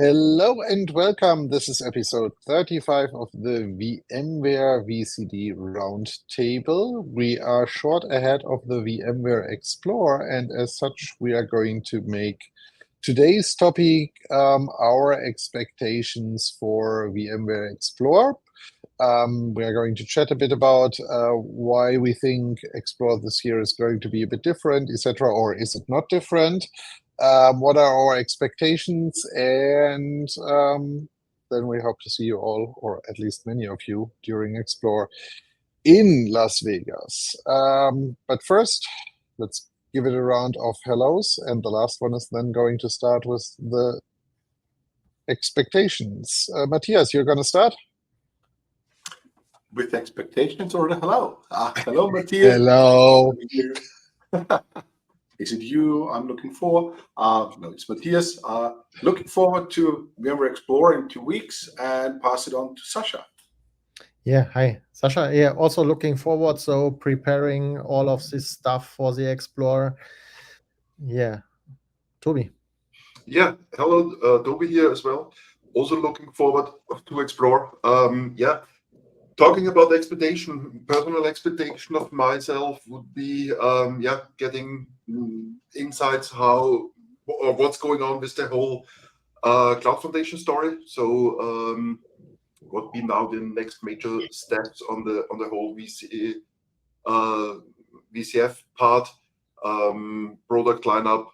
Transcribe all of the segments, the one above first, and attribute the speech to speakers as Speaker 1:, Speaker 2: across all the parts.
Speaker 1: Hello and welcome. This is episode 35 of the VMware VCD Roundtable. We are short ahead of the VMware Explore, and as such, we are going to make today's topic our expectations for VMware Explore. We are going to chat a bit about why we think Explore this year is going to be a bit different, etc., or is it not different? What are our expectations? And then we hope to see you all, or at least many of you, during Explore in Las Vegas. But first, let's give it a round of hellos. And the last one is then going to start with the expectations. Matthias, you're going to start?
Speaker 2: With expectations or the hello? Hello, Matthias.
Speaker 1: Hello.
Speaker 2: Is it you I'm looking for? No, it's Matthias. Looking forward to VMware Explore in 2 weeks and pass it on to Sasha.
Speaker 3: Yeah, hi, Sasha. Yeah, also looking forward. So preparing all of this stuff for the Explorer. Yeah, Toby.
Speaker 4: Yeah, hello, Toby here as well. Also looking forward to Explore. Talking about expectation, personal expectation of myself would be, getting insights how or what's going on with the whole Cloud Foundation story. So, what be now the next major steps on the whole VCF part, product lineup,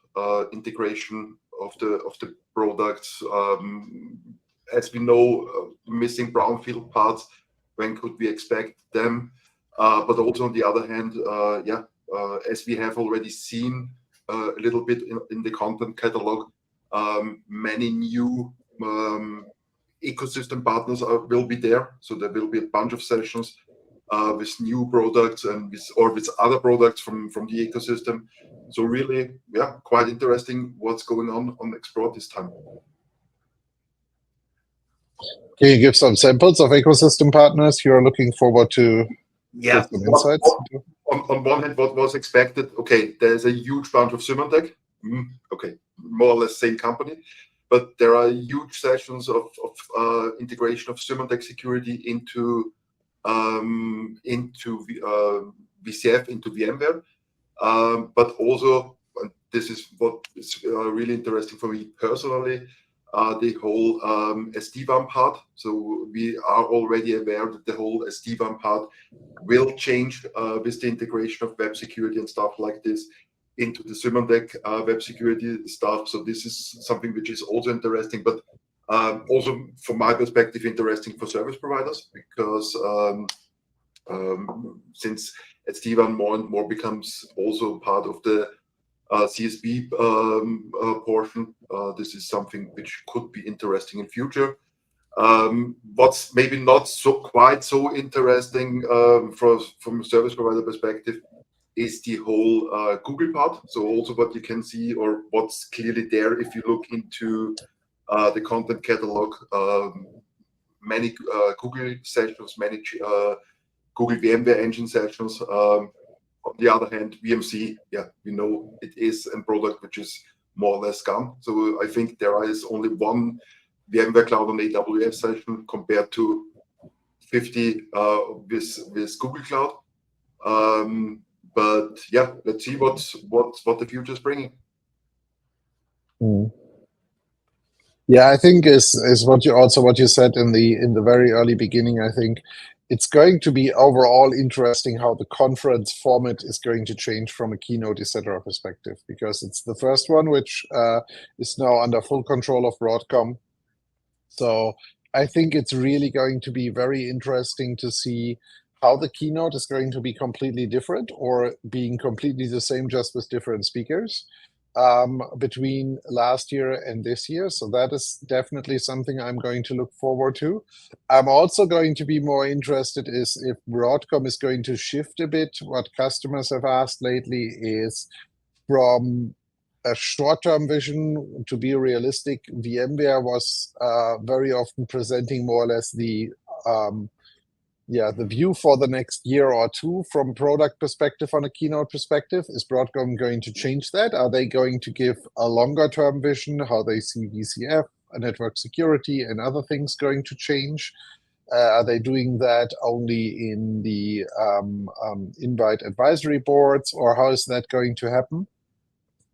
Speaker 4: integration of the products. As we know, missing brownfield parts. When could we expect them? But also on the other hand, as we have already seen a little bit in the content catalog, many new ecosystem partners will be there. So there will be a bunch of sessions with new products and with other products from the ecosystem. So really, quite interesting what's going on Explore this time.
Speaker 1: Can you give some samples of ecosystem partners you're looking forward to get some insights?
Speaker 4: On one hand, what was expected, okay, there's a huge bunch of Symantec. Okay, more or less same company. But there are huge sessions of integration of Symantec security into VCF, into VMware. But also, and this is what is really interesting for me personally, the whole SD-WAN part. So we are already aware that the whole SD-WAN part will change with the integration of web security and stuff like this into the Symantec web security stuff. So this is something which is also interesting, but also from my perspective, interesting for service providers, because since SD-WAN more and more becomes also part of the CSP portion, this is something which could be interesting in future. What's maybe not quite so interesting from a service provider perspective is the whole Google part. So also what you can see, or what's clearly there if you look into the content catalog, many Google sessions, many Google VMware engine sessions. On the other hand, VMC, we know it is a product which is more or less gone. So I think there is only one VMware Cloud on AWS session compared to 50 with Google Cloud. But let's see what the future is bringing.
Speaker 1: Yeah, I think is what you said in the very early beginning. I think it's going to be overall interesting how the conference format is going to change from a keynote, etc. perspective, because it's the first one which is now under full control of Broadcom. So I think it's really going to be very interesting to see how the keynote is going to be completely different or being completely the same, just with different speakers between last year and this year. So that is definitely something I'm going to look forward to. I'm also going to be more interested is if Broadcom is going to shift a bit. What customers have asked lately is from a short-term vision to be realistic. VMware was very often presenting more or less the view for the next year or two from product perspective on a keynote perspective. Is Broadcom going to change that? Are they going to give a longer term vision, how they see VCF, network security and other things going to change? Are they doing that only in the invite advisory boards, or how is that going to happen?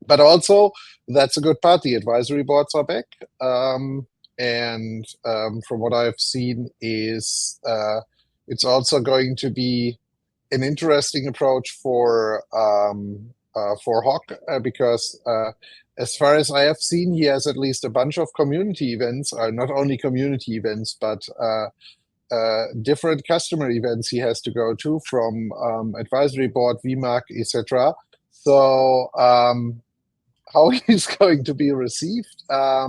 Speaker 1: But also, that's a good part. The advisory boards are back. And from what I've seen is it's also going to be an interesting approach for Hawk, because as far as I have seen, he has at least a bunch of community events, not only community events, but different customer events he has to go to, from advisory board, VMAC, etc. So how he's going to be received, how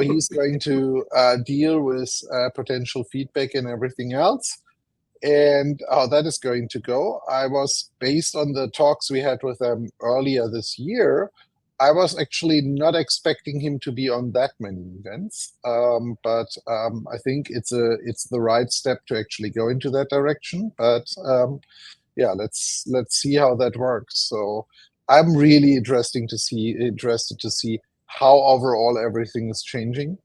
Speaker 1: he's going to deal with potential feedback and everything else, and how that is going to go. Based on the talks we had with them earlier this year, I was actually not expecting him to be on that many events, but I think it's the right step to actually go into that direction. But yeah, let's see how that works. So I'm really interested to see how overall everything is changing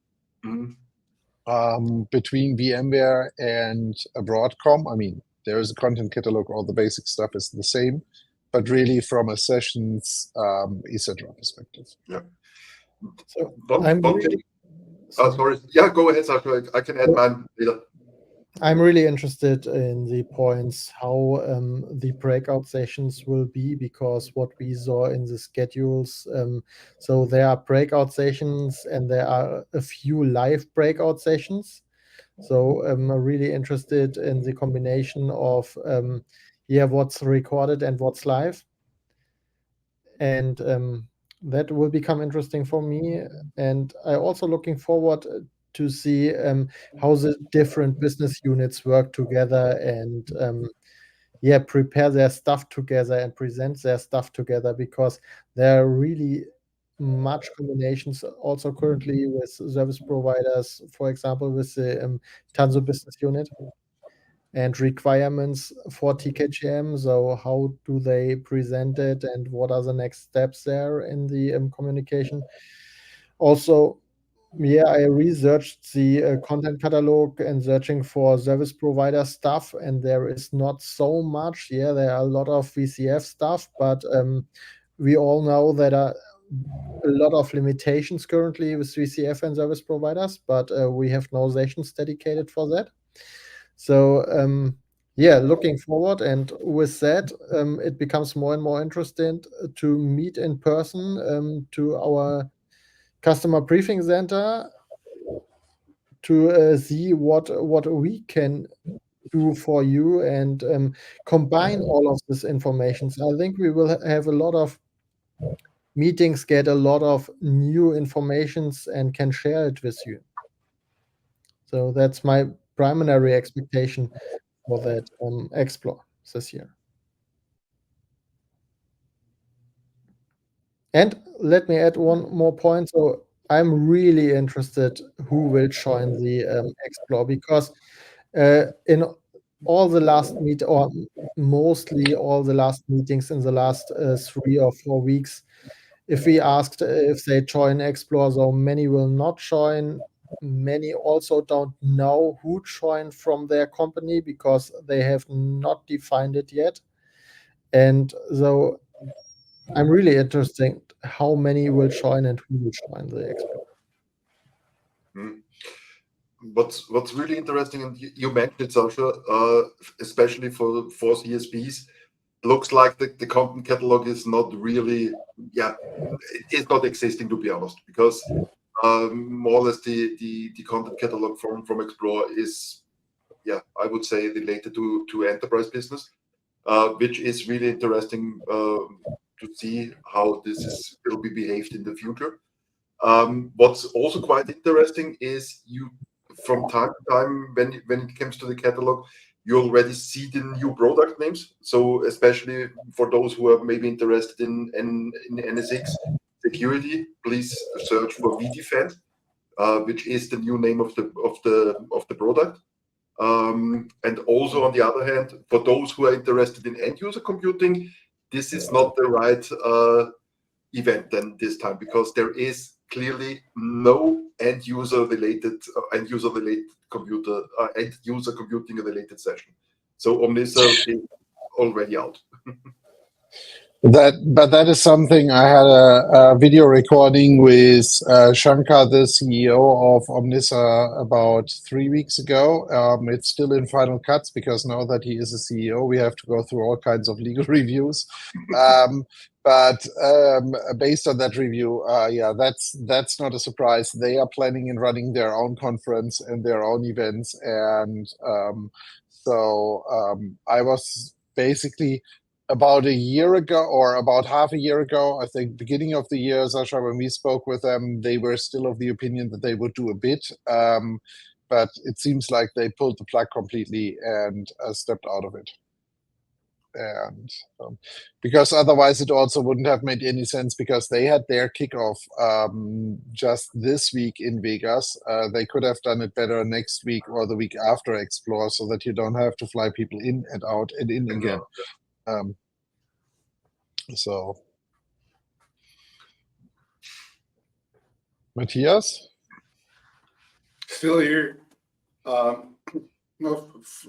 Speaker 1: between VMware and Broadcom. I mean, there is a content catalog, all the basic stuff is the same, but really from a sessions, etc. perspective.
Speaker 4: Yeah.
Speaker 3: So
Speaker 4: sorry. Yeah, go ahead, Sasha. I can add mine later.
Speaker 3: I'm really interested in the points how the breakout sessions will be, because what we saw in the schedules, so there are breakout sessions and there are a few live breakout sessions. So I'm really interested in the combination of what's recorded and what's live. And that will become interesting for me. And I also looking forward to see how the different business units work together and prepare their stuff together and present their stuff together, because there are really much combinations also currently with service providers, for example, with the Tanzu business unit, and requirements for TKGM. So how do they present it, and what are the next steps there in the communication? Also, I researched the content catalog and searching for service provider stuff, and there is not so much. There are a lot of VCF stuff, but we all know that a lot of limitations currently with VCF and service providers, but we have no sessions dedicated for that. So looking forward, and with that, it becomes more and more interesting to meet in person to our customer briefing center to see what we can do for you and combine all of this information. So I think we will have a lot of meetings, get a lot of new informations, and can share it with you. So that's my primary expectation for that Explore this year. And let me add one more point. So I'm really interested who will join the Explore, because in all the last or mostly all the last meetings in the last 3 or 4 weeks, if we asked if they join Explore, so many will not join. Many also don't know who joined from their company, because they have not defined it yet. And so I'm really interested how many will join and who will join the Explore.
Speaker 4: What's really interesting, and you mentioned, Sasha, especially for CSPs, looks like the content catalog is not really, it's not existing, to be honest, because more or less the content catalog from Explore is, I would say, related to enterprise business, which is really interesting to see how this will be behaved in the future. What's also quite interesting is from time to time, when it comes to the catalog, you already see the new product names. So especially for those who are maybe interested in NSX security, please search for vDefend, which is the new name of the product. And also, on the other hand, for those who are interested in end user computing, this is not the right event then this time, because there is clearly no end user computing related session. So Omnissa is already out.
Speaker 1: That is something. I had a video recording with Shankar, the CEO of Omnissa, about 3 weeks ago. It's still in final cuts because now that he is a CEO, we have to go through all kinds of legal reviews. But based on that review, yeah, that's not a surprise. They are planning and running their own conference and their own events, and so I was basically about a year ago, or about half a year ago, I think, beginning of the year, Sasha, when we spoke with them, they were still of the opinion that they would do a bit, but it seems like they pulled the plug completely and stepped out of it. And because otherwise it also wouldn't have made any sense, because they had their kickoff just this week in Vegas. They could have done it better next week or the week after Explore, so that you don't have to fly people in and out and in again. So, Matthias?
Speaker 2: Still here. No,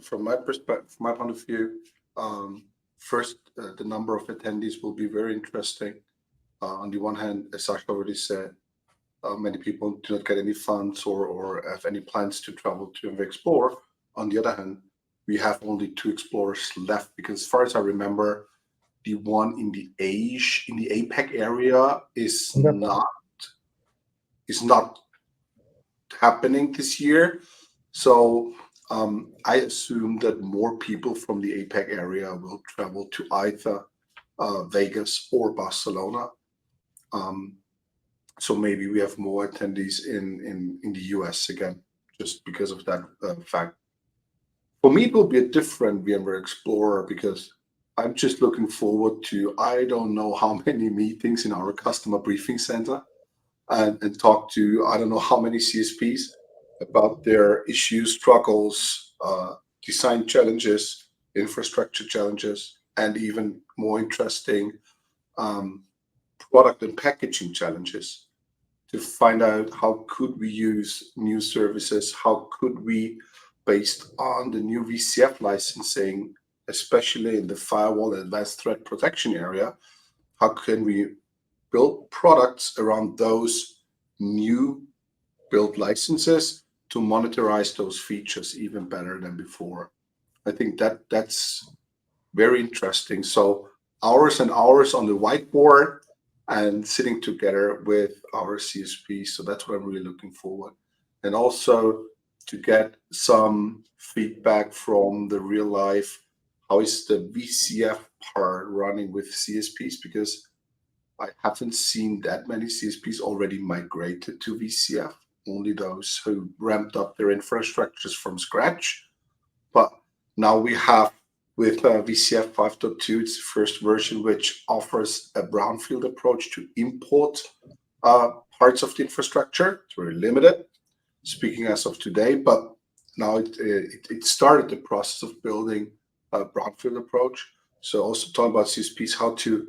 Speaker 2: from my perspective, from my point of view, first, the number of attendees will be very interesting. On the one hand, as Sasha already said, many people do not get any funds or have any plans to travel to VMware Explore. On the other hand, we have only 2 explorers left, because as far as I remember, the one in the APAC area is not happening this year. So I assume that more people from the APAC area will travel to either Vegas or Barcelona. So maybe we have more attendees in the US again, just because of that fact. For me, it will be a different VMware Explorer, because I'm just looking forward to, I don't know how many meetings in our customer briefing center, and talk to, I don't know how many CSPs about their issues, struggles, design challenges, infrastructure challenges, and even more interesting, product and packaging challenges, to find out how could we use new services, how could we, based on the new VCF licensing, especially in the firewall and advanced threat protection area, how can we build products around those new build licenses to monetize those features even better than before. I think that's very interesting. So hours and hours on the whiteboard and sitting together with our CSP. So that's what I'm really looking forward. And also to get some feedback from the real life. How is the VCF part running with CSPs? Because I haven't seen that many CSPs already migrated to VCF, only those who ramped up their infrastructures from scratch. But now we have, with VCF 5.2, it's the first version which offers a brownfield approach to import parts of the infrastructure. It's very limited, speaking as of today, but now it started the process of building a brownfield approach. So also talking about CSPs, how to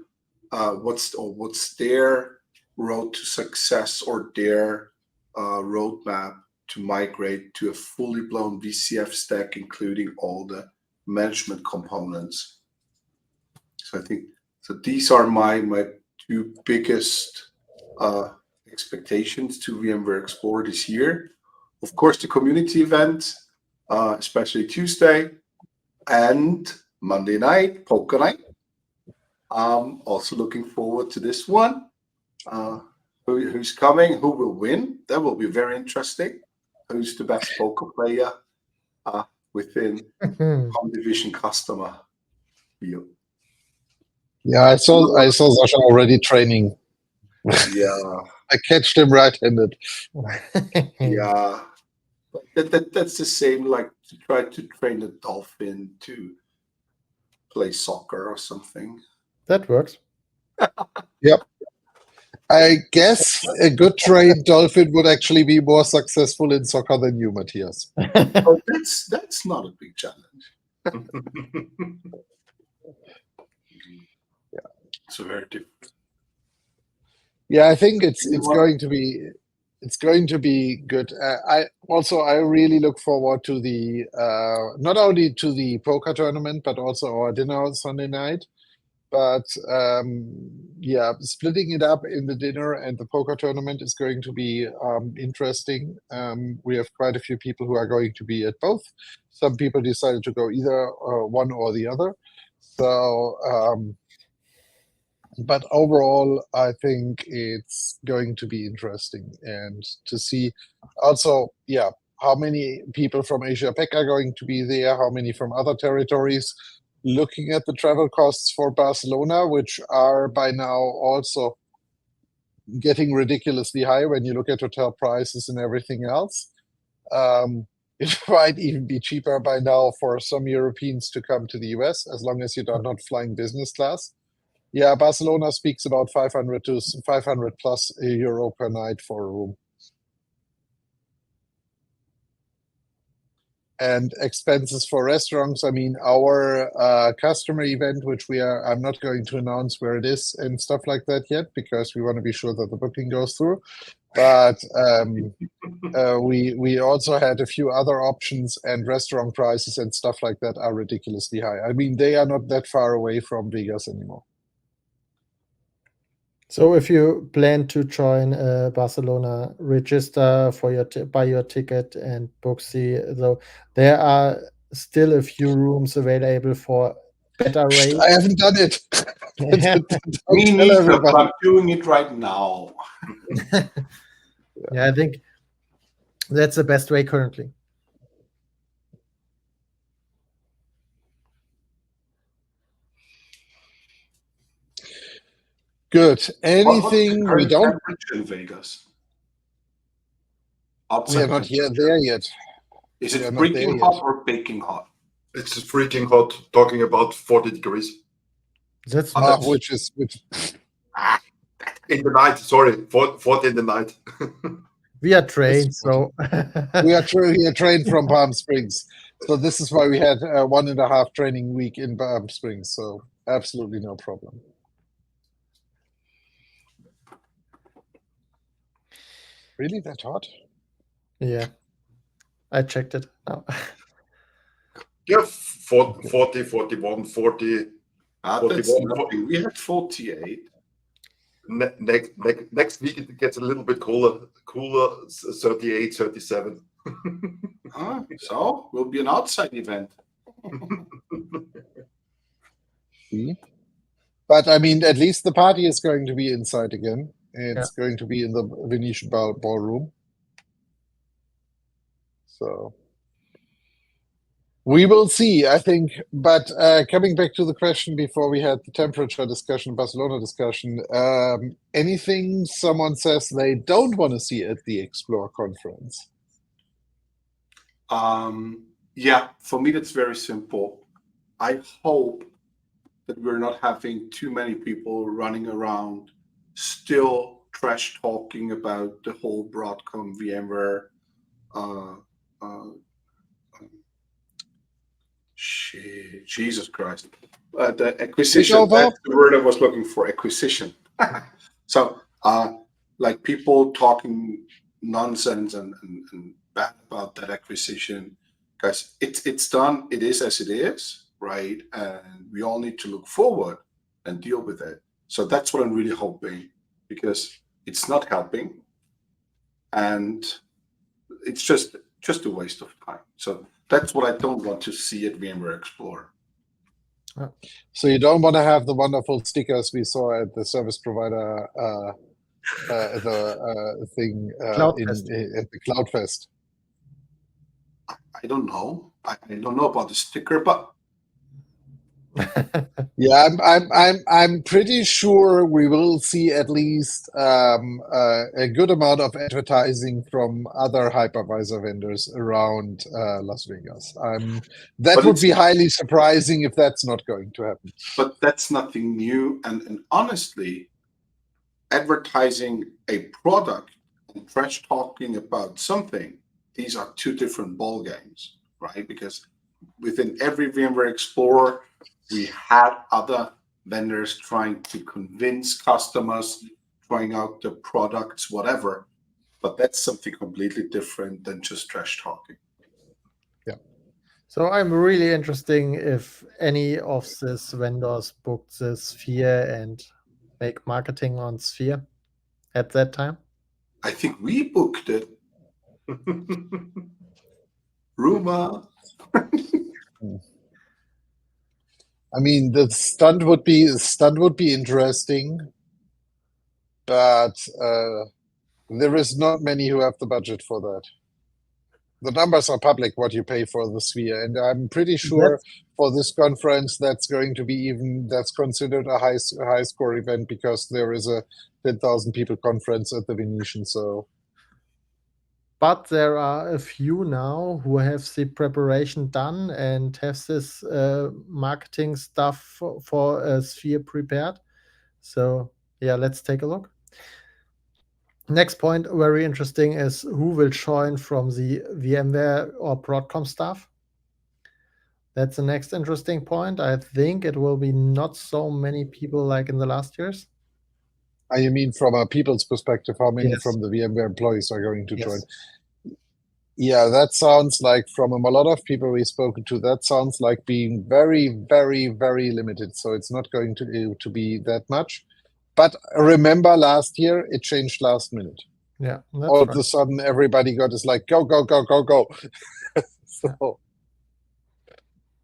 Speaker 2: what's their road to success, or their roadmap to migrate to a fully blown VCF stack, including all the management components. So I think these are my 2 biggest expectations to VMware Explore this year. Of course, the community event, especially Tuesday and Monday night, poker night. Also looking forward to this one. Who's coming? Who will win? That will be very interesting. Who's the best poker player within Comdivision customer field?
Speaker 1: Yeah, I saw Sasha already training.
Speaker 2: Yeah,
Speaker 1: I catched him right-handed.
Speaker 2: yeah. That's the same, like to try to train a dolphin to play soccer or something.
Speaker 3: That works.
Speaker 1: Yep. I guess a good trained dolphin would actually be more successful in soccer than you, Matthias.
Speaker 2: Oh, that's not a big challenge.
Speaker 1: Yeah.
Speaker 2: It's very different.
Speaker 1: Yeah, I think it's going to be good. I really look forward to the not only to the poker tournament but also our dinner on Sunday night. But yeah, splitting it up in the dinner and the poker tournament is going to be interesting. We have quite a few people who are going to be at both. Some people decided to go either one or the other. So, but overall, I think it's going to be interesting and to see also, yeah, how many people from Asia Pac are going to be there, how many from other territories. Looking at the travel costs for Barcelona, which are by now also getting ridiculously high when you look at hotel prices and everything else. It might even be cheaper by now for some Europeans to come to the US, as long as you're not flying business class. Yeah, Barcelona speaks about 500 to 500 plus euro per night for a room. And expenses for restaurants. I mean, our customer event, which I'm not going to announce where it is and stuff like that yet, because we want to be sure that the booking goes through. But we also had a few other options, and restaurant prices and stuff like that are ridiculously high. I mean, they are not that far away from Vegas anymore.
Speaker 3: So if you plan to join Barcelona, register for buy your ticket and book so there are still a few rooms available for better rates.
Speaker 1: I haven't done it.
Speaker 2: Me neither, but I'm doing it right now.
Speaker 3: Yeah, I think that's the best way currently.
Speaker 1: Good. Anything
Speaker 2: we
Speaker 1: we don't?
Speaker 2: In Vegas.
Speaker 1: We are not there yet.
Speaker 2: Is it freaking hot or baking hot?
Speaker 4: It's freaking hot. Talking about 40 degrees.
Speaker 3: That's
Speaker 1: which
Speaker 4: in the night. Sorry, 40 in the night.
Speaker 3: We are trained, so
Speaker 1: we are trained from Palm Springs. So this is why we had a 1.5 training week in Palm Springs. So absolutely no problem. Really that hot?
Speaker 3: Yeah, I checked it. Oh.
Speaker 4: Yeah, 40, 41, 40.
Speaker 2: That's nothing. We had 48.
Speaker 4: Next week it gets a little bit cooler, 38, 37.
Speaker 2: So will be an outside event.
Speaker 1: But I mean, at least the party is going to be inside again. It's going to be in the Venetian ballroom. So we will see, I think. But coming back to the question before we had the temperature discussion, Barcelona discussion, anything someone says they don't want to see at the Explore conference?
Speaker 2: Yeah, for me, that's very simple. I hope that we're not having too many people running around still trash talking about the whole Broadcom VMware Jesus Christ. The acquisition, that's the word I was looking for, acquisition. So, like people talking nonsense and bad about that acquisition, guys, it's done. It is as it is, right? And we all need to look forward and deal with it. So that's what I'm really hoping, because it's not helping, and it's just a waste of time. So that's what I don't want to see at VMware Explore.
Speaker 1: So you don't want to have the wonderful stickers we saw at the service provider thing at the CloudFest.
Speaker 2: I don't know. I don't know about the sticker, but
Speaker 1: yeah, I'm pretty sure we will see at least a good amount of advertising from other hypervisor vendors around Las Vegas. That would be highly surprising if that's not going to happen.
Speaker 2: But that's nothing new, and honestly, advertising a product and trash talking about something, these are two different ball games, right? Because within every VMware Explorer, we had other vendors trying to convince customers trying out the products, whatever. But that's something completely different than just trash talking.
Speaker 3: So I'm really interested if any of these vendors booked the Sphere and make marketing on Sphere at that time.
Speaker 2: I think we booked it. Rumor.
Speaker 1: I mean, the stunt would be interesting, but there is not many who have the budget for that. The numbers are public, what you pay for the Sphere, and I'm pretty sure for this conference that's going to be that's considered a high score event because there is a 10,000 people conference at the Venetian. So,
Speaker 3: but there are a few now who have the preparation done and have this marketing stuff for a Sphere prepared. So yeah, let's take a look. Next point, very interesting, is who will join from the VMware or Broadcom staff. That's the next interesting point. I think it will be not so many people like in the last years.
Speaker 1: You mean from a people's perspective, how many
Speaker 3: Yes.
Speaker 1: from the VMware employees are going to
Speaker 3: Yes.
Speaker 1: join? Yeah, that sounds like from a lot of people we've spoken to, that sounds like being very, very, very limited. So it's not going to be that much. But remember last year, it changed last minute.
Speaker 3: Yeah.
Speaker 1: All of a sudden, everybody got is like, go, go, go, go, go. So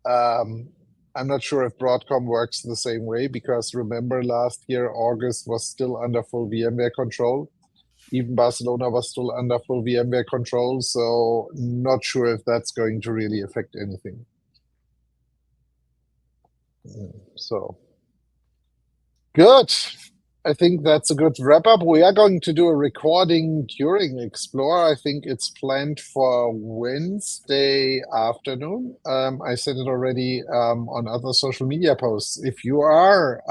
Speaker 1: I'm not sure if Broadcom works the same way because remember last year, August was still under full VMware control. Even Barcelona was still under full VMware control. So not sure if that's going to really affect anything. So good. I think that's a good wrap up. We are going to do a recording during Explore. I think it's planned for Wednesday afternoon. I said it already on other social media posts. If you are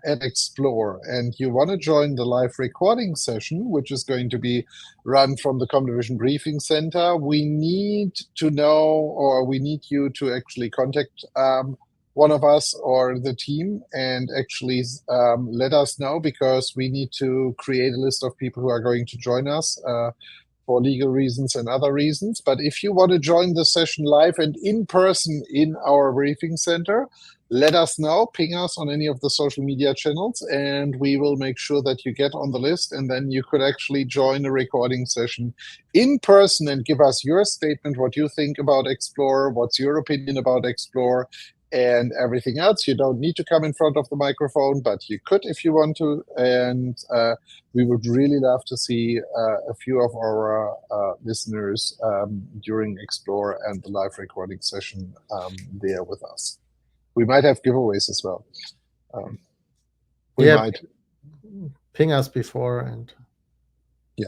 Speaker 1: at Explore and you want to join the live recording session, which is going to be run from the Comdivision Briefing Center, we need to know, or we need you to actually contact one of us or the team and actually let us know because we need to create a list of people who are going to join us for legal reasons and other reasons. But if you want to join the session live and in person in our briefing center, let us know, ping us on any of the social media channels, and we will make sure that you get on the list, and then you could actually join a recording session in person and give us your statement, what you think about Explore, what's your opinion about Explore, and everything else. You don't need to come in front of the microphone, but you could if you want to. And we would really love to see a few of our listeners during Explore and the live recording session there with us. We might have giveaways as well. We might
Speaker 3: ping us before and
Speaker 1: yeah.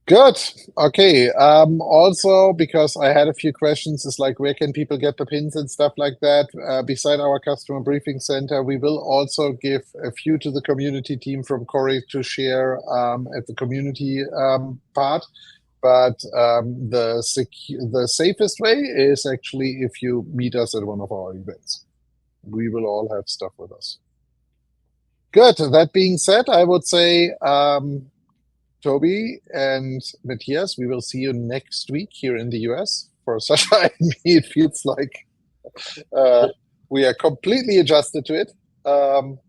Speaker 1: Good. Okay. Also, because I had a few questions, is like, where can people get the pins and stuff like that? Beside our customer briefing center, we will also give a few to the community team from Corey to share at the community part. But the safest way is actually if you meet us at one of our events. We will all have stuff with us. Good. That being said, I would say, Toby and Matthias, we will see you next week here in the US. For Sasha and me, it feels like we are completely adjusted to it.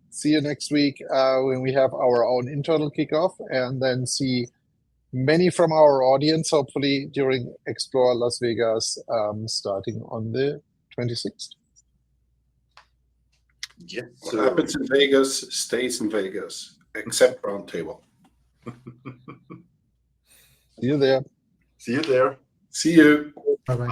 Speaker 1: See you next week when we have our own internal kickoff, and then see many from our audience, hopefully during Explore Las Vegas, starting on the 26th.
Speaker 4: Yeah.
Speaker 2: What happens in Vegas stays in Vegas, except Roundtable.
Speaker 1: See you there.
Speaker 4: See you there.
Speaker 2: See you.
Speaker 3: bye-bye.